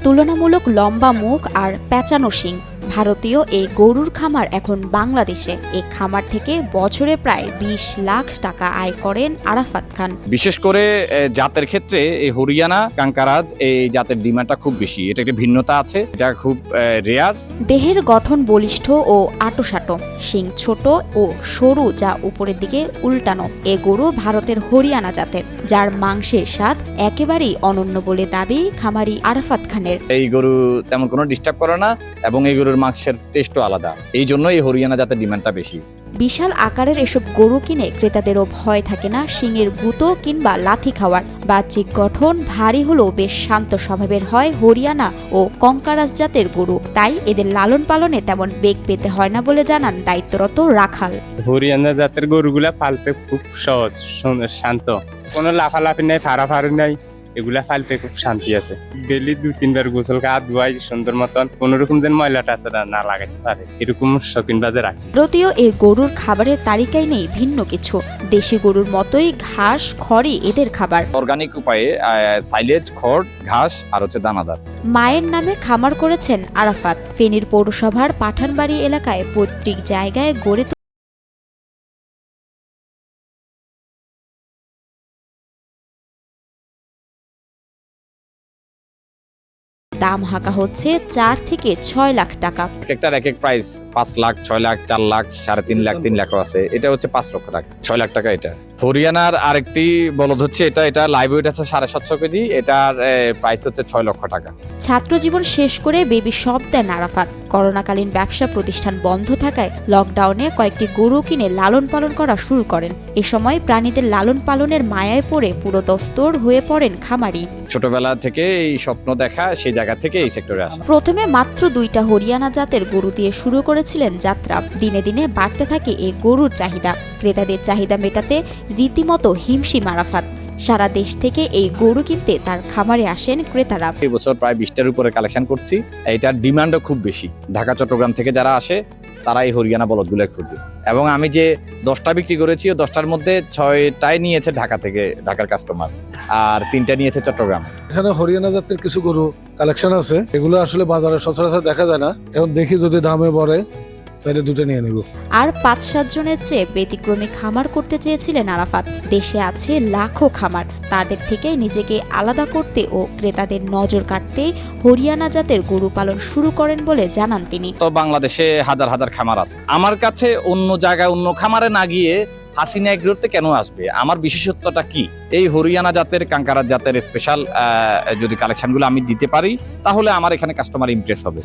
তুলনামূলক লম্বা মুখ আর পেঁচানো শিং। ভারতীয় এই গরুর খামার এখন বাংলাদেশে। এই খামার থেকে বছরে প্রায় ২০ লাখ টাকা আয় করেন আরাফাত খান। বিশেষ করে জাতের ক্ষেত্রে এই হরিয়ানা কাঙ্কারাজ এই জাতের ডিমান্ডটা খুব বেশি। এটা একটা ভিন্নতা আছে, এটা খুব রেয়ার। দেহের গঠন বলিষ্ঠ ও আঁটোসাঁটো, শিং ছোট ও সরু যা উপরের দিকে উল্টানো। এ গরু ভারতের হরিয়ানা জাতের, যার মাংসের স্বাদ একেবারেই অনন্য বলে দাবি খামারি আরাফাত খানের। এই গরু তেমন কোনো ডিস্টার্ব করে না এবং এই গরুর মাংসের টেস্টও আলাদা, এই জন্য এই হরিয়ানা জাতের ডিমান্ডটা বেশি। বিশাল আকারের এসব গরু কিনে ক্রেতাদেরও ভয় থাকে না শিংয়ের গুঁতো কিংবা লাথি খাওয়ার। বাহ্যিক গঠন ভারী হলেও বেশ শান্ত স্বভাবের হয় হরিয়ানা ও কঙ্কারাজ জাতের গরু, তাই এদের লালন পালনে তেমন বেগ পেতে হয় না বলে জানান দায়িত্বরত রাখাল। হরিয়ানা জাতের গরুগুলা পালতে খুব সহজ, শান্ত, কোনো লাফালাফি নাই, ফাড়াফাড়ি নাই, এগুলা পালতে খুব শান্তি আছে। ডেলি ২-৩ বার গোসল হাত ধোয়াই সুন্দর মতন, কোনো রকম যেন ময়লাটা না লাগাতে পারে এরকম শৌখিন বাজে রাখে। ভারতীয় এই গরুর খাবারের তালিকায় নেই ভিন্ন কিছু। দেশি গরুর মতোই ঘাস খড়ই এদের খাবার। অর্গানিক উপায়ে সাইলেজ, খড়, ঘাস আর হচ্ছে দানাদার। মায়ের নামে খামার করেছেন আরাফাত। ফেনীর পৌরসভার পাঠানবাড়ি এলাকায় পৈতৃক জায়গায় গড়ে দাম হাঁকা হচ্ছে ৪ থেকে ৬ লাখ টাকা। একটার এক এক প্রাইস, ৫ লাখ, ৬ লাখ, ৪ লাখ, ৩.৫ লাখ, ৩ লাখও আছে। এটা হচ্ছে ৫ লক্ষ টাকা, ৬ লাখ টাকা। এটা হরিয়ানার আরেকটি বলদ হচ্ছে এটা লাইভ ওয়েট আছে ৭৫০ কেজি, এটার প্রাইস হচ্ছে ৬ লক্ষ টাকা। ছাত্র জীবন শেষ করে বেবি শপ দেন আরাফাত। করোনাকালীন ব্যবসা প্রতিষ্ঠান বন্ধ থাকায় লকডাউনে কয়েকটি গরু কিনে লালন পালন করা শুরু করেন। এ সময় প্রাণীদের লালন পালনের মায়ায় পড়ে পুরোদস্তুর হয়ে পড়েন খামারি। ছোটবেলা থেকে এই স্বপ্ন দেখা, সেই জায়গা থেকে এই সেক্টরে আসা। প্রথমে মাত্র ২টা হরিয়ানা জাতের গরু দিয়ে শুরু করেছিলেন যাত্রা। দিনে দিনে বাড়তে থাকে এই গরুর চাহিদা। ক্রেতাদের চাহিদা মেটাতে রীতিমতো হিমশিম আরাফাত। সারা দেশ থেকে এই গরু কিনতে তার খামারে আসেন ক্রেতারা। এই বছর প্রায় ২০টার উপরে কালেকশন করছি। এটার ডিমান্ডও খুব বেশি। ঢাকা, চট্টগ্রাম থেকে যারা আসে তারা এই হরিয়ানা বলদগুলো খুঁজে। এবং আমি যে 10টা বিক্রি করেছি, ও 10টার মধ্যে 6টাই নিয়েছে ঢাকা থেকে, ঢাকার কাস্টমার, আর 3টা নিয়েছে চট্টগ্রাম। এখানে হরিয়ানা জাতের কিছু গরু কালেকশন আছে, এগুলো আসলে বাজারে সচরাচর দেখা যায় না। এখন দেখি যদি দামে পড়ে তাহলে দুটো নিয়ে নিব। আর ৫-৭ জনের চেয়ে ব্যতিক্রমী খামার করতে চেয়েছিলেন আরাফাত। দেশে আছে লাখো খামার, তাদের থেকে নিজেকে আলাদা করতে ও ক্রেতাদের নজর কাটতে হরিয়ানা জাতের গরু পালন শুরু করেন বলে জানান তিনি। তো বাংলাদেশে হাজার হাজার খামার আছে। আমার কাছে অন্য জায়গায় অন্য খামারে না গিয়ে হাসিনা এগ্রোতে কেন আসবে? আমার বিশেষত্বটা কি? এই হরিয়ানা জাতের, কাঙ্কারাজ জাতের স্পেশাল যদি কালেকশনগুলো আমি দিতে পারি, তাহলে আমার এখানে কাস্টমার ইমপ্রেস হবে।